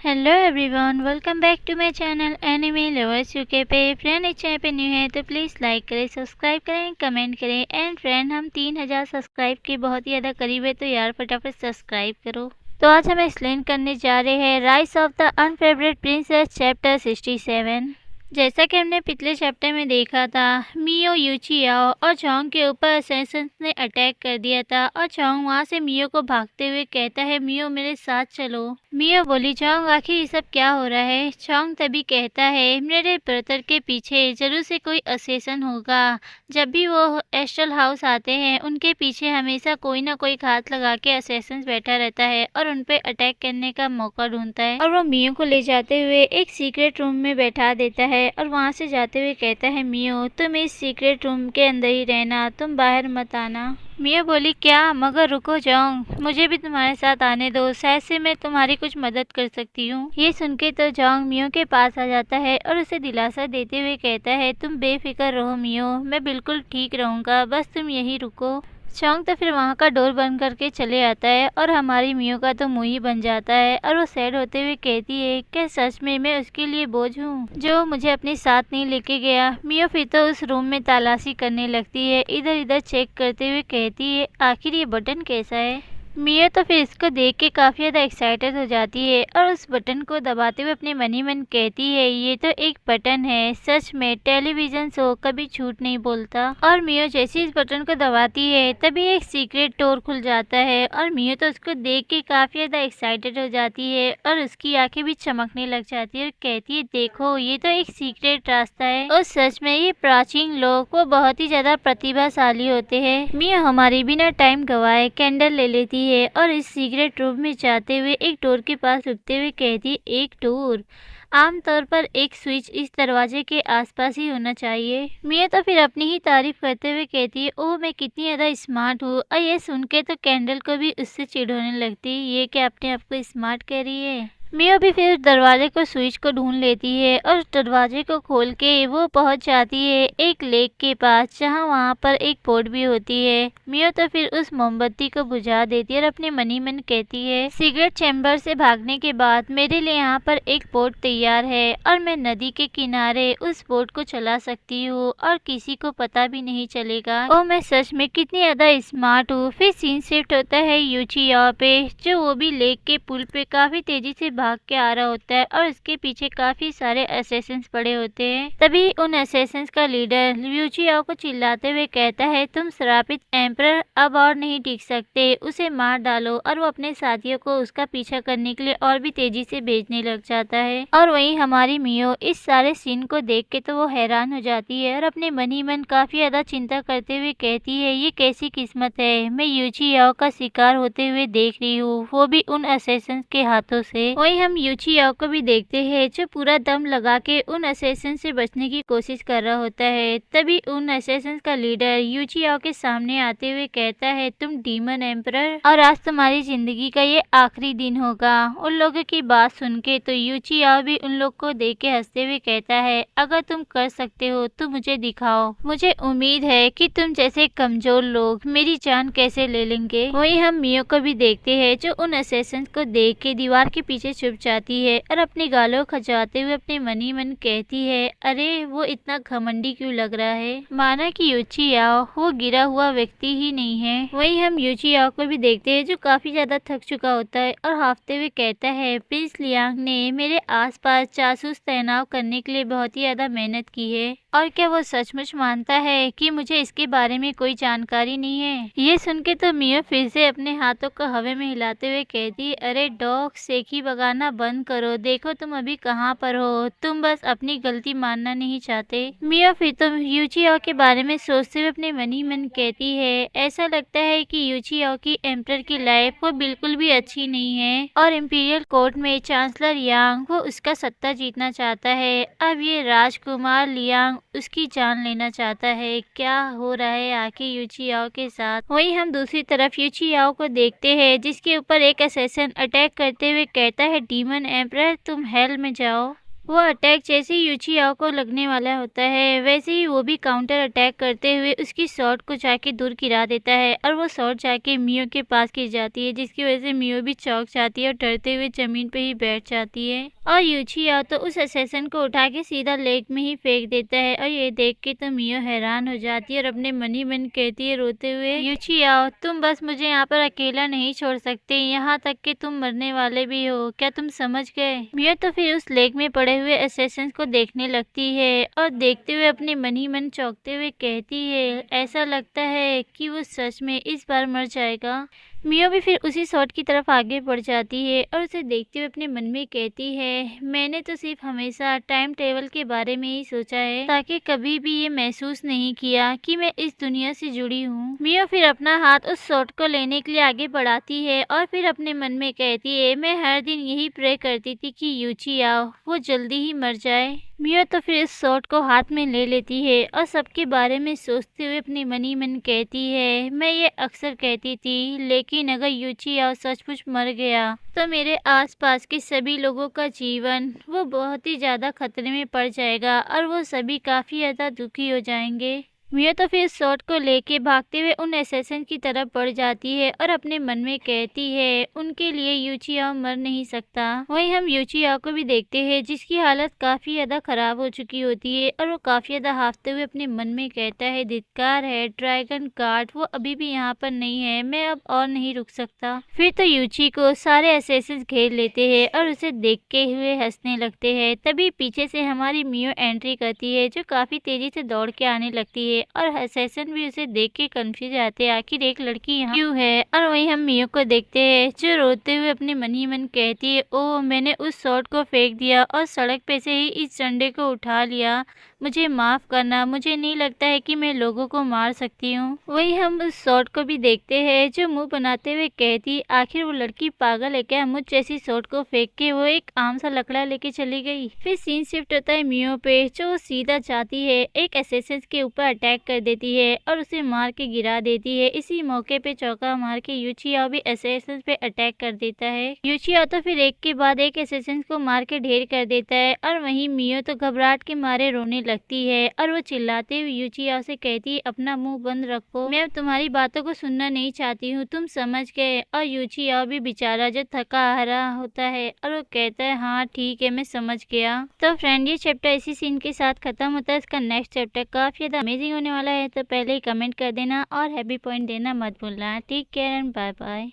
Hello everyone, welcome back to my channel anime lovers UK पे। Friend इस channel पे new है तो प्लीज़ लाइक करें, सब्सक्राइब करें, कमेंट करें। एंड फ्रेंड हम 3000 सब्सक्राइब के बहुत ही ज़्यादा करीब है, तो यार फटाफट सब्सक्राइब करो। तो आज हम एक्सप्लेन करने जा रहे हैं rise of the unfavourite princess chapter 67। जैसा कि हमने पिछले चैप्टर में देखा था, मियो, यूचियाओ और चोंग के ऊपर असैसिन्स ने अटैक कर दिया था और चोंग वहां से मियो को भागते हुए कहता है, मियो मेरे साथ चलो। मियो बोली, चोंग आखिर ये सब क्या हो रहा है। चोंग तभी कहता है, मेरे ब्रदर के पीछे जरूर से कोई असैसिन होगा। जब भी वो एस्ट्रल हाउस आते हैं उनके पीछे हमेशा कोई ना कोई घात लगा के असैसिन बैठा रहता है और उन पे अटैक करने का मौका ढूंढता है। और वो मियो को ले जाते हुए एक सीक्रेट रूम में बैठा देता है और वहां से जाते हुए कहता है, मियो तुम इस सीक्रेट रूम के अंदर ही रहना, तुम बाहर मत आना। मियो बोली, क्या? मगर रुको चोंग, मुझे भी तुम्हारे साथ आने दो, शायद से मैं तुम्हारी कुछ मदद कर सकती हूँ। ये सुन के तो चोंग मियो के पास आ जाता है और उसे दिलासा देते हुए कहता है, तुम बेफिक्र रहो मियो, मैं बिल्कुल ठीक रहूंगा, बस तुम यहीं रुको। चोंग तो फिर वहाँ का डोर बंद करके चले आता है और हमारी मियो का तो मुंह ही बन जाता है और वो सैड होते हुए कहती है, क्या सच में मैं उसके लिए बोझ हूँ जो मुझे अपने साथ नहीं लेके गया। मियो फिर तो उस रूम में तलाशी करने लगती है, इधर इधर चेक करते हुए कहती है, आखिर ये बटन कैसा है। मियो तो फिर इसको देख के काफ़ी ज़्यादा एक्साइटेड हो जाती है और उस बटन को दबाते हुए अपने मन ही मन कहती है, ये तो एक बटन है, सच में टेलीविज़न शो कभी झूठ नहीं बोलता। और मियो जैसे इस बटन को दबाती है तभी एक सीक्रेट डोर खुल जाता है और मियो तो उसको देख के काफ़ी ज़्यादा एक्साइटेड हो जाती है और उसकी आंखें भी चमकने लग जाती है और कहती है, देखो ये तो एक सीक्रेट रास्ता है और सच में ये प्राचीन लोग वो बहुत ही ज़्यादा प्रतिभाशाली होते हैं। मियो हमारी बिना टाइम गवाए कैंडल ले लेती है और इस सीक्रेट रूम में जाते हुए एक डोर के पास रुकते हुए कहती, एक डोर? आमतौर पर एक स्विच इस दरवाजे के आसपास ही होना चाहिए। मिया तो फिर अपनी ही तारीफ करते हुए कहती है, ओह मैं कितनी ज़्यादा स्मार्ट हूँ। और ये सुन के तो कैंडल को भी उससे चिढ़ होने लगती है, ये क्या अपने आप को स्मार्ट कह रही है। मिया भी फिर दरवाजे को स्विच को ढूंढ लेती है और उस दरवाजे को खोल के वो पहुंच जाती है एक लेक के पास, जहां वहां पर एक बोट भी होती है। मिया तो फिर उस मोमबत्ती को बुझा देती है और अपने मन ही मन कहती है, सिगरेट चैम्बर से भागने के बाद मेरे लिए यहाँ पर एक बोट तैयार है और मैं नदी के किनारे उस बोट को चला सकती हूँ और किसी को पता भी नहीं चलेगा। ओ मैं सच में कितनी ज्यादा स्मार्ट हूँ। फिर सीन शिफ्ट होता है यूचियाओ पे, जो वो भी लेक के पुल पे काफी तेजी से भाग के आ रहा होता है और उसके पीछे काफी सारे असैसिन्स पड़े होते हैं। तभी उन असैसिन्स का लीडर यूचियाओ को चिल्लाते हुए कहता है, तुम श्रापित एम्परर अब और नहीं टिक सकते, उसे मार डालो। और वो अपने साथियों को उसका पीछा करने के लिए और भी तेजी से भेजने लग जाता है। और वहीं हमारी मियो इस सारे सीन को देख के तो वो हैरान हो जाती है और अपने मन ही मन काफी ज्यादा चिंता करते हुए कहती है, ये कैसी किस्मत है, मैं यूचियाओ का शिकार होते हुए देख रही हूँ, वो भी उन असैसिन्स के हाथों से। वहीं हम यूचियाओ को भी देखते हैं जो पूरा दम लगा के उन असैसिन से बचने की कोशिश कर रहा होता है। तभी उन असैसिन का लीडर यूचियाओ के सामने आते हुए कहता है, तुम डीमन एम्परर और आज तुम्हारी जिंदगी का ये आखिरी दिन होगा। उन लोगों की बात सुन के तो यूचियाओ भी उन लोग को देख के हंसते हुए कहता है, अगर तुम कर सकते हो तो मुझे दिखाओ, मुझे उम्मीद है कि तुम जैसे कमजोर लोग मेरी जान कैसे ले लेंगे। वहीं हम मियो को भी देखते हैं जो उन असैसिन को देख के दीवार के पीछे छुप जाती है और अपने गालों खजाते हुए अपने मन ही मन कहती है, अरे वो इतना घमंडी क्यों लग रहा है, माना कि यूचियाओ वो गिरा हुआ व्यक्ति ही नहीं है। वहीं हम यूचियाओ को भी देखते हैं जो काफी ज्यादा थक चुका होता है और हाफते हुए कहता है, प्रिंस लियांग ने मेरे आसपास जासूस तैनात करने के लिए बहुत ही ज्यादा मेहनत की है और क्या वो सचमुच मानता है कि मुझे इसके बारे में कोई जानकारी नहीं है। ये सुन के तो मियो फिर से अपने हाथों को हवा में हिलाते हुए कहती, अरे डॉग सेखी बगाना बंद करो, देखो तुम अभी कहाँ पर हो, तुम बस अपनी गलती मानना नहीं चाहते। मियो फिर तो यूचियाओ के बारे में सोचते हुए अपने मन ही मन कहती है, ऐसा लगता है कि यूचियाओ की एम्परर की लाइफ वो बिल्कुल भी अच्छी नहीं है और इंपीरियल कोर्ट में चांसलर यांग वो उसका सत्ता जीतना चाहता है। अब ये राजकुमार लियांग उसकी जान लेना चाहता है। क्या हो रहा है आखिर यूचियाओ के साथ। वहीं हम दूसरी तरफ यूचियाओ को देखते हैं जिसके ऊपर एक असैसिन अटैक करते हुए कहता है, डीमन एम्परर तुम हेल में जाओ। वो अटैक जैसे ही यूचियाओ को लगने वाला होता है वैसे ही वो भी काउंटर अटैक करते हुए उसकी शॉट को जाके दूर गिरा देता है और वो शॉट जाके मियो के पास गिर जाती है, जिसकी वजह से मियो भी चौंक जाती है और डरते हुए जमीन पे ही बैठ जाती है। और यूचियाओ तो उस असैसिन को उठा के सीधा लेक में ही फेंक देता है और ये देख के तो मियो हैरान हो जाती है और अपने मन ही मन कहती है रोते हुए, यूचियाओ तुम बस मुझे यहाँ पर अकेला नहीं छोड़ सकते, यहाँ तक कि तुम मरने वाले भी हो, क्या तुम समझ गए। मियो तो फिर उस लेक में पड़े हुए असैसिन्स को देखने लगती है और देखते हुए अपने मन ही मन चौंकते हुए कहती है, ऐसा लगता है कि वो सच में इस बार मर जाएगा। मियो भी फिर उसी शॉट की तरफ आगे बढ़ जाती है और उसे देखते हुए अपने मन में कहती है, मैंने तो सिर्फ हमेशा टाइम ट्रेवल के बारे में ही सोचा है ताकि कभी भी ये महसूस नहीं किया कि मैं इस दुनिया से जुड़ी हूँ। मियो फिर अपना हाथ उस शॉट को लेने के लिए आगे बढ़ाती है और फिर अपने मन में कहती है, मैं हर दिन यही प्रे करती थी कि यूचियाओ वो जल्दी ही मर जाए। मियो तो फिर इस शॉट को हाथ में ले लेती है और सबके बारे में सोचते हुए अपने मन ही मन कहती है, मैं ये अक्सर कहती थी लेकिन अगर यूचियाओ सचमुच मर गया तो मेरे आसपास के सभी लोगों का जीवन वो बहुत ही ज़्यादा खतरे में पड़ जाएगा और वो सभी काफ़ी ज़्यादा दुखी हो जाएंगे। मियो तो फिर शॉट को लेके भागते हुए उन असैसिन की तरफ बढ़ जाती है और अपने मन में कहती है, उनके लिए यूचियाओ मर नहीं सकता। वहीं हम यूचियाओ को भी देखते हैं जिसकी हालत काफी ज्यादा खराब हो चुकी होती है और वो काफी ज्यादा हाफते हुए अपने मन में कहता है, धिक्कार है ड्रैगन गार्ड, वो अभी भी यहाँ पर नहीं है, मैं अब और नहीं रुक सकता। फिर तो यूची को सारे असैसिन घेर लेते हैं और उसे देखते हुए हंसने लगते हैं। तभी पीछे से हमारी मियो एंट्री करती है जो काफी तेजी से दौड़ के आने लगती है और असैसिन भी उसे देख के कंफ्यूज आते हैं, आखिर एक लड़की यहाँ क्यों है। और वहीं हम मियो को देखते हैं जो रोते हुए अपने मन ही मन कहती है, ओ मैंने उस शॉट को फेंक दिया और सड़क पे से ही इस डंडे को उठा लिया, मुझे माफ करना, मुझे नहीं लगता है कि मैं लोगों को मार सकती हूँ। वहीं हम उस शॉट को भी देखते हैं जो मुंह बनाते हुए कहती, आखिर वो लड़की पागल है क्या, मुझ जैसी शॉट को फेंक के वो एक आम सा लकड़ा लेके चली गई। फिर सीन शिफ्ट होता है मियो पे जो सीधा जाती है एक असैसिन के ऊपर अटैक कर देती है और उसे मार के गिरा देती है। इसी मौके पे चौका मार के यूचियाओ भी असैसिन पे अटैक कर देता है। यूचियाओ तो फिर एक के बाद एक असैसिन को मार के ढेर कर देता है और वहीं मियो तो घबराहट के मारे रोने लगती है और वो चिल्लाते हुए यूचियाओ से कहती है, अपना मुंह बंद रखो, मैं अब तुम्हारी बातों को सुनना नहीं चाहती हूँ, तुम समझ गए। और यूचियाओ भी बेचारा जो थका हारा होता है और वो कहता है, हाँ ठीक है मैं समझ गया। तो फ्रेंड ये चैप्टर इसी सीन के साथ खत्म होता है। इसका नेक्स्ट चैप्टर काफी ज्यादा अमेजिंग होने वाला है, तो पहले ही कमेंट कर देना और हैप्पी पॉइंट देना मत भूलना। Take care and bye bye.